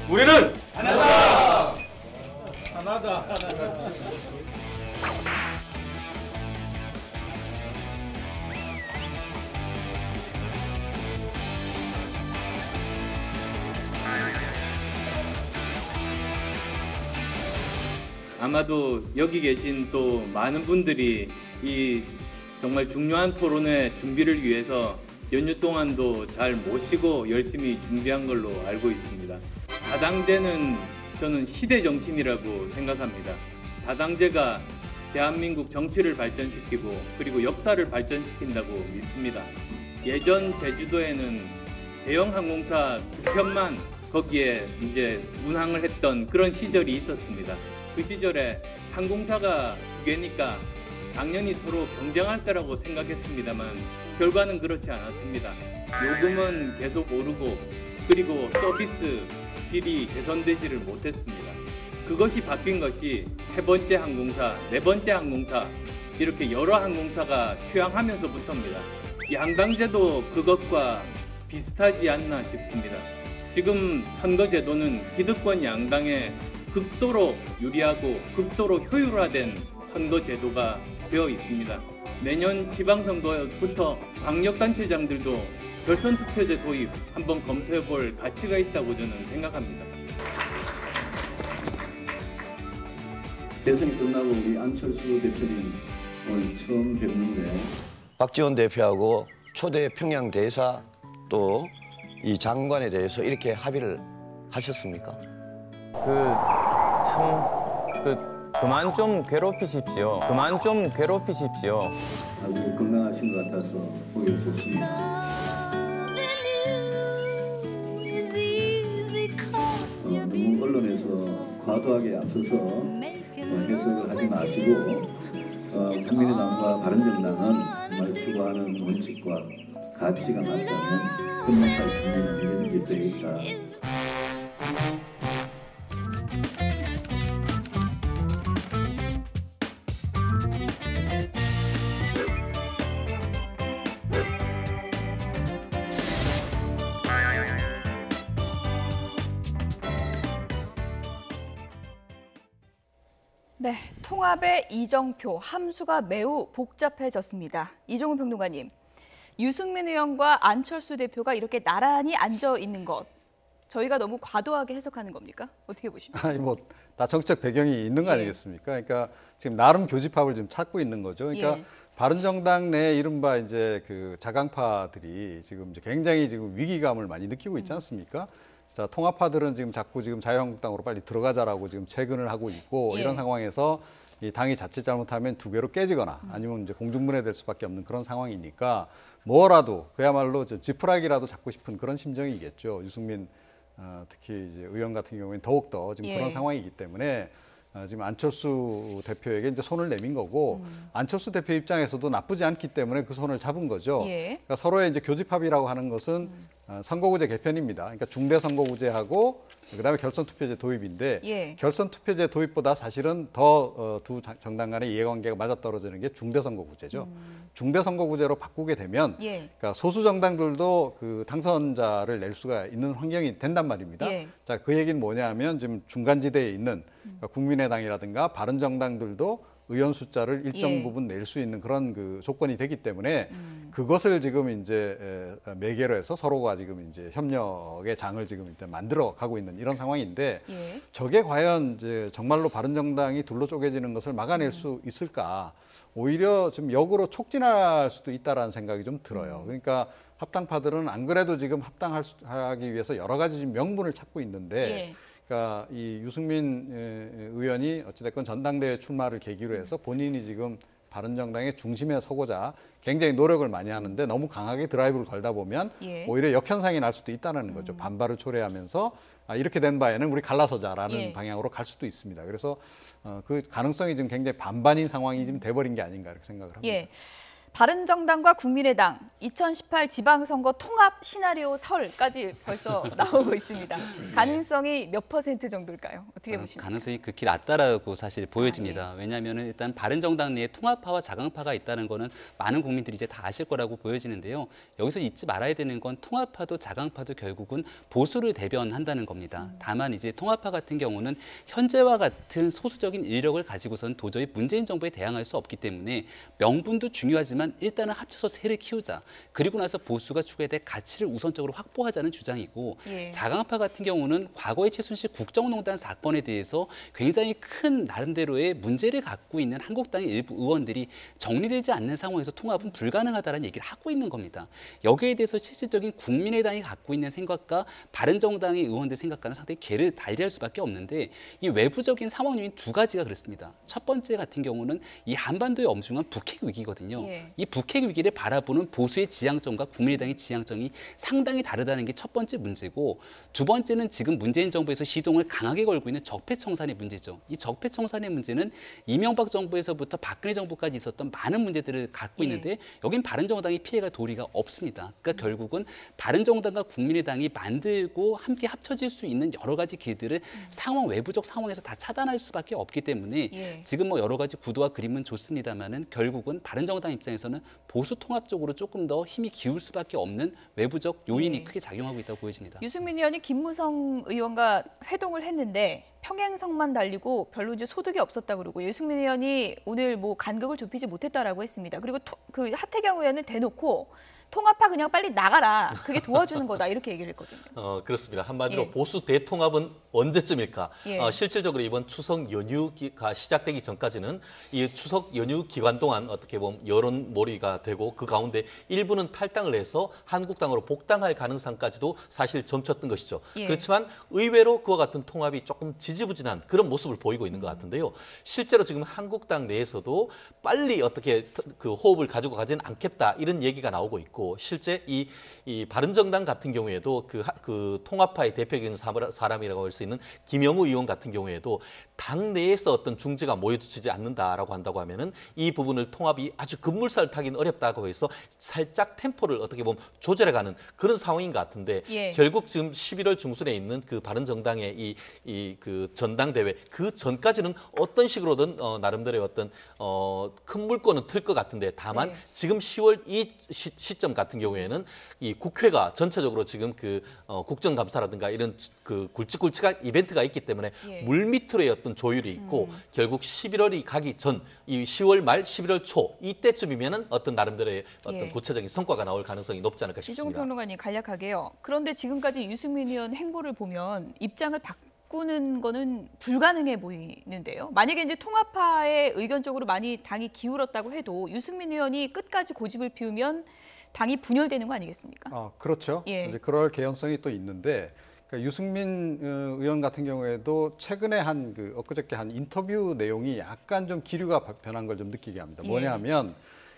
우리는 하나다. 하나다. 아마도 여기 계신 또 많은 분들이 이 정말 중요한 토론회 준비를 위해서 연휴 동안도 잘 모시고 열심히 준비한 걸로 알고 있습니다. 다당제는 저는 시대 정신이라고 생각합니다. 다당제가 대한민국 정치를 발전시키고 그리고 역사를 발전시킨다고 믿습니다. 예전 제주도에는 대형 항공사 두 편만 거기에 이제 운항을 했던 그런 시절이 있었습니다. 그 시절에 항공사가 두 개니까 당연히 서로 경쟁할 거라고 생각했습니다만 결과는 그렇지 않았습니다. 요금은 계속 오르고 그리고 서비스 질이 개선되지를 못했습니다. 그것이 바뀐 것이 세 번째 항공사, 네 번째 항공사 이렇게 여러 항공사가 취항하면서부터입니다. 양당제도 그것과 비슷하지 않나 싶습니다. 지금 선거제도는 기득권 양당에 극도로 유리하고 극도로 효율화된 선거제도가 되어 있습니다. 내년 지방선거부터 광역단체장들도 결선투표제 도입 한번 검토해볼 가치가 있다고 저는 생각합니다. 대선이 끝나고 우리 안철수 대표님 오늘 처음 뵙는데 박지원 대표하고 초대 평양 대사 또 이 장관에 대해서 이렇게 합의를 하셨습니까? 그만 좀 괴롭히십시오. 그만 좀 괴롭히십시오. 아주 건강하신 것 같아서 보기 좋습니다. 너무 언론에서 과도하게 앞서서 해석을 하지 마시고 국민의당과 바른정당은 정말 추구하는 원칙과 가치가 맞다면 협력할 준비는 언제든지 되어 있다. 네, 통합의 이정표, 함수가 매우 복잡해졌습니다. 이종훈 평론가님, 유승민 의원과 안철수 대표가 이렇게 나란히 앉아 있는 것, 저희가 너무 과도하게 해석하는 겁니까? 어떻게 보십니까? 아니 다 정책 배경이 있는 거 아니겠습니까? 그러니까 지금 나름 교집합을 지금 찾고 있는 거죠. 그러니까 바른정당 내 이른바 이제 그 자강파들이 지금 이제 굉장히 지금 위기감을 많이 느끼고 있지 않습니까? 자, 통합파들은 지금 자꾸 지금 자유한국당으로 빨리 들어가자라고 지금 재근을 하고 있고 이런 상황에서 이 당이 자칫 잘못하면 두 개로 깨지거나 아니면 이제 공중분해될 수밖에 없는 그런 상황이니까 뭐라도 그야말로 지푸라기라도 잡고 싶은 그런 심정이겠죠. 유승민 특히 이제 의원 같은 경우에는 더욱더 지금 그런 상황이기 때문에 지금 안철수 대표에게 이제 손을 내민 거고 안철수 대표 입장에서도 나쁘지 않기 때문에 그 손을 잡은 거죠. 그러니까 서로의 이제 교집합이라고 하는 것은 선거구제 개편입니다. 그러니까 중대선거구제하고 그다음에 결선투표제 도입인데 결선투표제 도입보다 사실은 더 두 정당 간의 이해관계가 맞아떨어지는 게 중대선거구제죠. 중대선거구제로 바꾸게 되면 그러니까 소수 정당들도 그 당선자를 낼 수가 있는 환경이 된단 말입니다. 자, 그 얘기는 뭐냐면 지금 중간지대에 있는 그러니까 국민의당이라든가 바른정당들도 의원 숫자를 일정 부분 낼 수 있는 그런 그 조건이 되기 때문에 그것을 지금 이제 매개로 해서 서로가 지금 이제 협력의 장을 지금 일단 만들어 가고 있는 이런 상황인데 저게 과연 이제 정말로 바른정당이 둘로 쪼개지는 것을 막아낼 수 있을까? 오히려 좀 역으로 촉진할 수도 있다라는 생각이 좀 들어요. 그러니까 합당파들은 안 그래도 지금 합당하기 위해서 여러 가지 지금 명분을 찾고 있는데 그러니까 이 유승민 의원이 어찌됐건 전당대회 출마를 계기로 해서 본인이 지금 바른정당의 중심에 서고자 굉장히 노력을 많이 하는데 너무 강하게 드라이브를 걸다 보면 오히려 역현상이 날 수도 있다는 거죠. 반발을 초래하면서 이렇게 된 바에는 우리 갈라서자라는 방향으로 갈 수도 있습니다. 그래서 그 가능성이 지금 굉장히 반반인 상황이 지금 돼버린 게 아닌가 이렇게 생각을 합니다. 바른정당과 국민의당 2018 지방선거 통합 시나리오 설까지 벌써 나오고 있습니다. 가능성이 몇 % 정도일까요? 어떻게 보십니까? 가능성이 극히 낮다라고 사실 보여집니다. 왜냐하면 일단 바른정당 내에 통합파와 자강파가 있다는 거는 많은 국민들이 이제 다 아실 거라고 보여지는데요. 여기서 잊지 말아야 되는 건 통합파도 자강파도 결국은 보수를 대변한다는 겁니다. 다만 이제 통합파 같은 경우는 현재와 같은 소수적인 인력을 가지고선 도저히 문재인 정부에 대항할 수 없기 때문에 명분도 중요하지만 일단은 합쳐서 세를 키우자. 그리고 나서 보수가 추구해야 될 가치를 우선적으로 확보하자는 주장이고 자강파 같은 경우는 과거의 최순실 국정농단 사건에 대해서 굉장히 큰 나름대로의 문제를 갖고 있는 한국당의 일부 의원들이 정리되지 않는 상황에서 통합은 불가능하다는 얘기를 하고 있는 겁니다. 여기에 대해서 실질적인 국민의당이 갖고 있는 생각과 바른정당의 의원들 생각과는 상당히 궤를 달리할 수밖에 없는데 이 외부적인 상황 요인 두 가지가 그렇습니다. 첫 번째 같은 경우는 이 한반도의 엄중한 북핵 위기거든요. 이 북핵 위기를 바라보는 보수의 지향점과 국민의당의 지향점이 상당히 다르다는 게 첫 번째 문제고 두 번째는 지금 문재인 정부에서 시동을 강하게 걸고 있는 적폐청산의 문제죠. 이 적폐청산의 문제는 이명박 정부에서부터 박근혜 정부까지 있었던 많은 문제들을 갖고 있는데 여긴 바른정당이 피해갈 도리가 없습니다. 그러니까 결국은 바른정당과 국민의당이 만들고 함께 합쳐질 수 있는 여러 가지 길들을 상황 외부적 상황에서 다 차단할 수밖에 없기 때문에 지금 뭐 여러 가지 구도와 그림은 좋습니다만은 결국은 바른정당 입장에서는 보수 통합 쪽으로 조금 더 힘이 기울 수밖에 없는 외부적 요인이 크게 작용하고 있다고 보여집니다. 유승민 의원이 김무성 의원과 회동을 했는데 평행선만 달리고 별로 이제 소득이 없었다 그러고 유승민 의원이 오늘 뭐 간극을 좁히지 못했다라고 했습니다. 그리고 그 하태경 의원은 대놓고 통합파 그냥 빨리 나가라. 그게 도와주는 거다. 이렇게 얘기를 했거든요. 그렇습니다. 한마디로 보수 대통합은 언제쯤일까? 실질적으로 이번 추석 연휴가 시작되기 전까지는 이 추석 연휴 기간 동안 어떻게 보면 여론몰이가 되고 그 가운데 일부는 탈당을 해서 한국당으로 복당할 가능성까지도 사실 점쳤던 것이죠. 그렇지만 의외로 그와 같은 통합이 조금 지지부진한 그런 모습을 보이고 있는 것 같은데요. 실제로 지금 한국당 내에서도 빨리 어떻게 그 호흡을 가지고 가지는 않겠다 이런 얘기가 나오고 있고 실제 이 바른정당 같은 경우에도 그 통합파의 대표적인 사람이라고 할 수 있는 김영우 의원 같은 경우에도 당 내에서 어떤 중재가 모여지지 않는다라고 한다고 하면은 이 부분을 통합이 아주 급물살 타기는 어렵다고 해서 살짝 템포를 어떻게 보면 조절해가는 그런 상황인 것 같은데 결국 지금 11월 중순에 있는 그 바른정당의 그 전당대회 그 전까지는 어떤 식으로든 나름대로의 어떤 큰 물건은 틀 것 같은데 다만 지금 10월 이 시점 같은 경우에는 이 국회가 전체적으로 지금 그 국정감사라든가 이런 그 굵직굵직한 이벤트가 있기 때문에 물밑으로의 어떤 조율이 있고 결국 11월이 가기 전 이 10월 말 11월 초 이때쯤이면은 어떤 나름대로의 어떤 구체적인 성과가 나올 가능성이 높지 않을까 싶습니다. 이종우 평론가님 간략하게요. 그런데 지금까지 유승민 의원 행보를 보면 입장을 바꾸는 거는 불가능해 보이는데요. 만약에 이제 통합파의 의견 쪽으로 많이 당이 기울었다고 해도 유승민 의원이 끝까지 고집을 피우면 당이 분열되는 거 아니겠습니까? 그렇죠. 이제 그럴 개연성이 또 있는데 그러니까 유승민 의원 같은 경우에도 최근에 엊그저께 한 인터뷰 내용이 약간 좀 기류가 변한 걸 좀 느끼게 합니다. 뭐냐면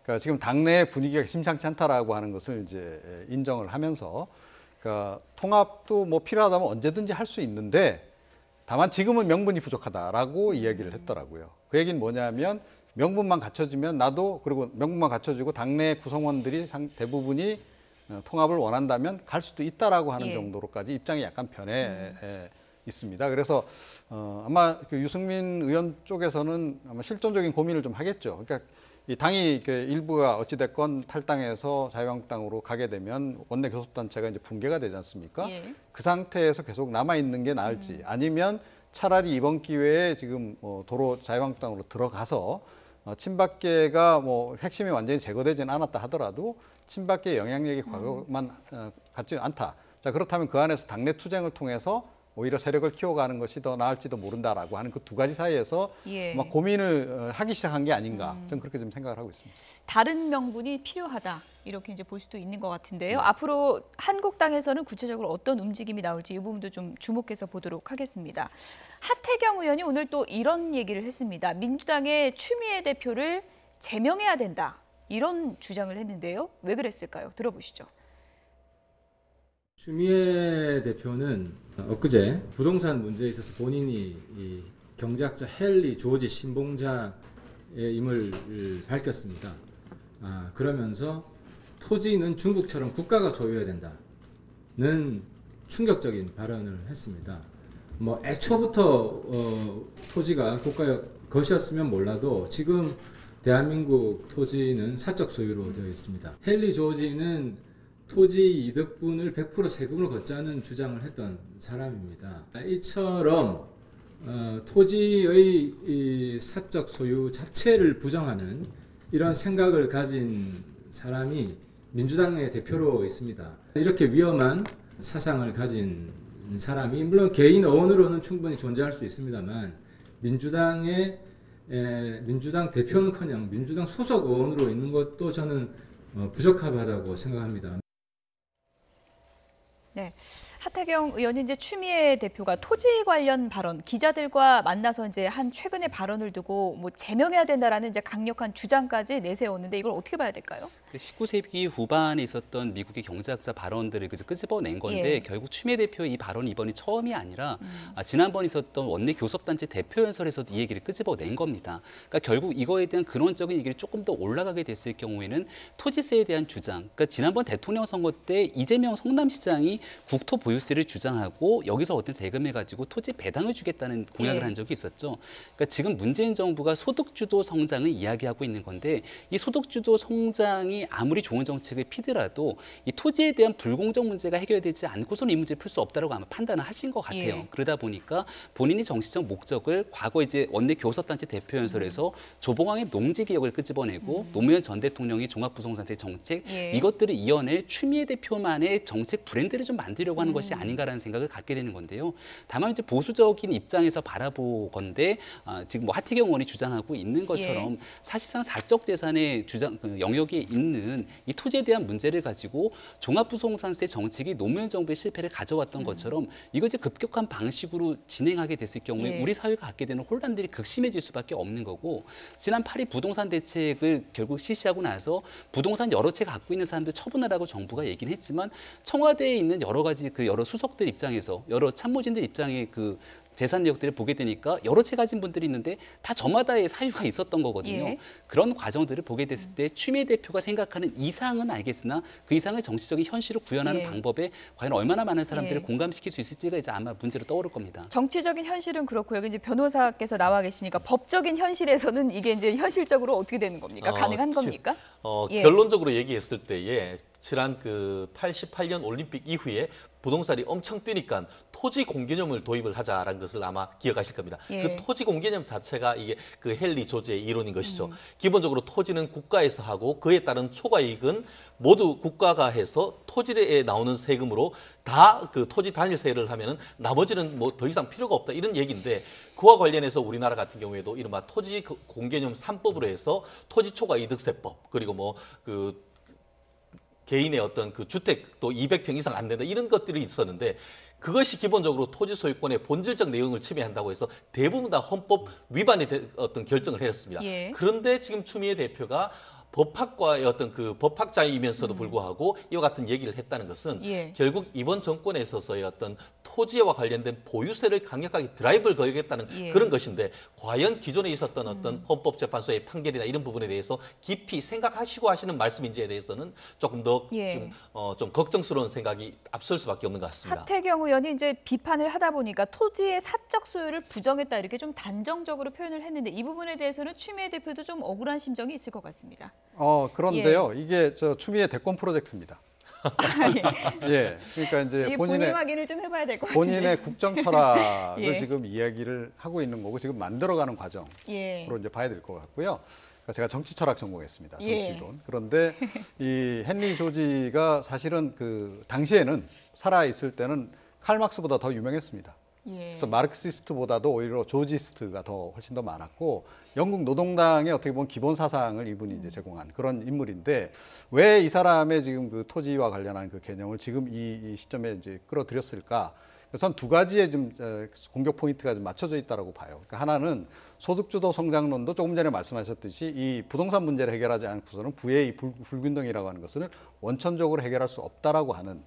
그러니까 지금 당내 분위기가 심상치 않다라고 하는 것을 이제 인정을 하면서 그러니까 통합도 뭐 필요하다면 언제든지 할 수 있는데 다만 지금은 명분이 부족하다라고 이야기를 했더라고요. 그 얘기는 뭐냐면 명분만 갖춰지면 그리고 명분만 갖춰지고 당내 구성원들이 대부분이 통합을 원한다면 갈 수도 있다라고 하는 정도로까지 입장이 약간 변해 있습니다. 그래서 아마 그 유승민 의원 쪽에서는 아마 실존적인 고민을 좀 하겠죠. 그러니까 이 당이 일부가 어찌됐건 탈당해서 자유한국당으로 가게 되면 원내 교섭단체가 이제 붕괴가 되지 않습니까? 그 상태에서 계속 남아 있는 게 나을지 아니면 차라리 이번 기회에 지금 도로 자유한국당으로 들어가서 친박계가 뭐 핵심이 완전히 제거되지는 않았다 하더라도 친박계의 영향력이 과거만 같지 않다. 자 그렇다면 그 안에서 당내 투쟁을 통해서 오히려 세력을 키워가는 것이 더 나을지도 모른다라고 하는 그 두 가지 사이에서 막 고민을 하기 시작한 게 아닌가. 저는 그렇게 좀 생각을 하고 있습니다. 다른 명분이 필요하다. 이렇게 이제 볼 수도 있는 것 같은데요. 앞으로 한국당에서는 구체적으로 어떤 움직임이 나올지 이 부분도 좀 주목해서 보도록 하겠습니다. 하태경 의원이 오늘 또 이런 얘기를 했습니다. 민주당의 추미애 대표를 제명해야 된다. 이런 주장을 했는데요. 왜 그랬을까요? 들어보시죠. 추미애 대표는 엊그제 부동산 문제에 있어서 본인이 이 경제학자 헨리 조지 신봉자의 임을 밝혔습니다. 그러면서 토지는 중국처럼 국가가 소유해야 된다는 충격적인 발언을 했습니다. 뭐 애초부터 토지가 국가의 것이었으면 몰라도 지금 대한민국 토지는 사적 소유로 되어 있습니다. 헨리 조지는 토지 이득분을 100% 세금을 걷자는 주장을 했던 사람입니다. 이처럼 토지의 이 사적 소유 자체를 부정하는 이런 생각을 가진 사람이 민주당의 대표로 있습니다. 이렇게 위험한 사상을 가진 사람이 물론 개인 어원으로는 충분히 존재할 수 있습니다만 민주당 대표는커녕 민주당 소속 의원으로 있는 것도 저는 부적합하다고 생각합니다. 네, 하태경 의원이 이제 추미애 대표가 토지 관련 발언, 기자들과 만나서 이제 한 최근의 발언을 두고 뭐 제명해야 된다라는 이제 강력한 주장까지 내세웠는데 이걸 어떻게 봐야 될까요? 19세기 후반에 있었던 미국의 경제학자 발언들을 끄집어낸 건데 결국 추미애 대표의 이 발언이 이번이 처음이 아니라 지난번 있었던 원내 교섭단체 대표연설에서도 이 얘기를 끄집어낸 겁니다. 그러니까 결국 이거에 대한 근원적인 얘기를 조금 더 올라가게 됐을 경우에는 토지세에 대한 주장. 그러니까 지난번 대통령 선거 때 이재명 성남시장이 국토 보유세를 주장하고 여기서 어떤 세금을 가지고 토지 배당을 주겠다는 공약을 한 적이 있었죠. 그러니까 지금 문재인 정부가 소득주도 성장을 이야기하고 있는 건데 이 소득주도 성장이 아무리 좋은 정책을 피더라도 이 토지에 대한 불공정 문제가 해결되지 않고서는 이 문제를 풀 수 없다라고 아마 판단을 하신 것 같아요. 그러다 보니까 본인이 정치적 목적을 과거 이제 원내 교섭단체 대표연설에서 조봉왕의 농지개혁을 끄집어내고 노무현 전 대통령의 종합부동산세 정책 이것들을 이어낼 추미애 대표만의 정책 브랜드를 좀 만들려고 하는 것이 아닌가라는 생각을 갖게 되는 건데요. 다만 이제 보수적인 입장에서 바라보건대 지금 뭐 하태경 의원이 주장하고 있는 것처럼 사실상 사적 재산의 주장 영역에 있는 이 토지에 대한 문제를 가지고 종합부동산세 정책이 노무현 정부의 실패를 가져왔던 것처럼 이거 이제 급격한 방식으로 진행하게 됐을 경우에 우리 사회가 갖게 되는 혼란들이 극심해질 수밖에 없는 거고 지난 8.2 부동산 대책을 결국 실시하고 나서 부동산 여러 채 갖고 있는 사람들 처분하라고 정부가 얘기는 했지만 청와대에 있는 여러 가지 그 여러 수석들 입장에서 여러 참모진들 입장의 그 재산 내역들을 보게 되니까 여러 채 가진 분들이 있는데 다 저마다의 사유가 있었던 거거든요. 그런 과정들을 보게 됐을 때 추미애 대표가 생각하는 이상은 알겠으나 그 이상의 정치적인 현실을 구현하는 방법에 과연 얼마나 많은 사람들을 공감시킬 수 있을지가 이제 아마 문제로 떠오를 겁니다. 정치적인 현실은 그렇고 여기 이제 변호사께서 나와 계시니까 법적인 현실에서는 이게 이제 현실적으로 어떻게 되는 겁니까? 가능한 겁니까? 결론적으로 얘기했을 때에 지난 그 88년 올림픽 이후에 부동산이 엄청 뛰니까 토지 공개념을 도입을 하자라는 것을 아마 기억하실 겁니다. 그 토지 공개념 자체가 이게 그 헨리 조지의 이론인 것이죠. 기본적으로 토지는 국가에서 하고 그에 따른 초과이익은 모두 국가가 해서 토지에 나오는 세금으로 다 그 토지 단일세를 하면은 나머지는 뭐 더 이상 필요가 없다 이런 얘기인데 그와 관련해서 우리나라 같은 경우에도 이른바 토지 공개념 3법으로 해서 토지 초과 이득세법 그리고 뭐 그 개인의 어떤 그 주택도 200평 이상 안 된다 이런 것들이 있었는데 그것이 기본적으로 토지 소유권의 본질적 내용을 침해한다고 해서 대부분 다 헌법 위반의 어떤 결정을 했습니다. 그런데 지금 추미애 대표가 법학과의 어떤 그 법학자이면서도 불구하고 이와 같은 얘기를 했다는 것은 결국 이번 정권에 있어서의 어떤 토지와 관련된 보유세를 강력하게 드라이브를 걸겠다는 그런 것인데 과연 기존에 있었던 어떤 헌법재판소의 판결이나 이런 부분에 대해서 깊이 생각하시고 하시는 말씀인지에 대해서는 조금 더 지금 좀 걱정스러운 생각이 앞설 수밖에 없는 것 같습니다. 하태경 의원이 이제 비판을 하다 보니까 토지의 사적 소유를 부정했다 이렇게 좀 단정적으로 표현을 했는데 이 부분에 대해서는 추미애 대표도 좀 억울한 심정이 있을 것 같습니다. 그런데요. 이게 저 추미애 대권 프로젝트입니다. 그러니까 이제 본인 확인을 좀 해봐야 될 것 같은데. 본인의 국정 철학을 지금 이야기를 하고 있는 거고 지금 만들어가는 과정으로 이제 봐야 될 것 같고요. 그러니까 제가 정치 철학 전공했습니다. 정치론. 그런데 이 헨리 조지가 사실은 그 당시에는 살아 있을 때는 칼 막스보다 더 유명했습니다. 그래서 마르크시스트보다도 오히려 조지스트가 더 훨씬 더 많았고 영국 노동당의 어떻게 보면 기본 사상을 이분이 이제 제공한 그런 인물인데 왜 이 사람의 지금 그 토지와 관련한 그 개념을 지금 이 시점에 이제 끌어들였을까? 전 두 가지의 좀 공격 포인트가 좀 맞춰져 있다라고 봐요. 그러니까 하나는 소득주도 성장론도 조금 전에 말씀하셨듯이 이 부동산 문제를 해결하지 않고서는 부의 불균등이라고 하는 것을 원천적으로 해결할 수 없다라고 하는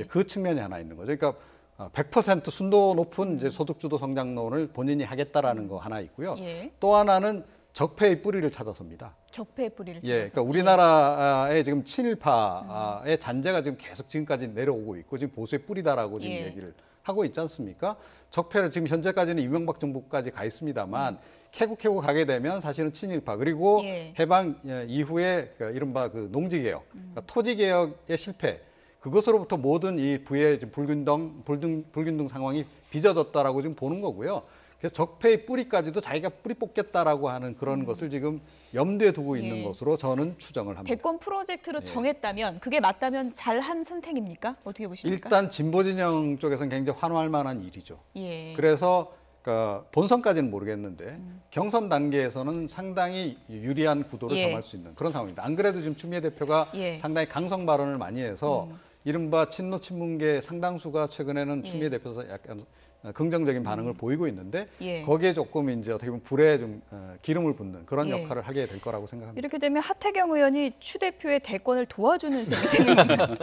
그 측면이 하나 있는 거죠. 그러니까 100% 순도 높은 이제 소득주도 성장론을 본인이 하겠다라는 거 하나 있고요. 또 하나는 적폐의 뿌리를 찾아섭니다. 적폐의 뿌리를 찾아서. 예, 그러니까 우리나라의 지금 친일파의 잔재가 지금 계속 지금까지 내려오고 있고 지금 보수의 뿌리다라고 지금 예. 얘기를 하고 있지 않습니까? 적폐를 지금 현재까지는 이명박 정부까지 가 있습니다만 캐고 가게 되면 사실은 친일파 그리고 예. 해방 이후에 이른바 그 농지개혁, 그러니까 토지개혁의 실패 그것으로부터 모든 이 부의 불균등 상황이 빚어졌다라고 지금 보는 거고요. 그래서 적폐의 뿌리까지도 자기가 뿌리 뽑겠다라고 하는 그런 것을 지금 염두에 두고 있는 예. 것으로 저는 추정을 합니다. 대권 프로젝트로 예. 정했다면 그게 맞다면 잘한 선택입니까? 어떻게 보십니까? 일단 진보 진영 쪽에서는 굉장히 환호할 만한 일이죠. 예. 그래서 그러니까 본선까지는 모르겠는데 경선 단계에서는 상당히 유리한 구도를 예. 정할 수 있는 그런 상황입니다. 안 그래도 지금 추미애 대표가 예. 상당히 강성 발언을 많이 해서 이른바 친노 친문계 상당수가 최근에는 예. 추미애 대표에서 약간 긍정적인 반응을 보이고 있는데 예. 거기에 조금 이제 어떻게 보면 불에 좀 기름을 붓는 그런 예. 역할을 하게 될 거라고 생각합니다. 이렇게 되면 하태경 의원이 추 대표의 대권을 도와주는 셈이 되는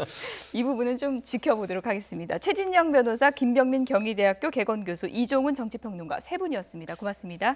이 부분은 좀 지켜보도록 하겠습니다. 최진영 변호사, 김병민 경희대학교 개건교수, 이종훈 정치평론가 세 분이었습니다. 고맙습니다.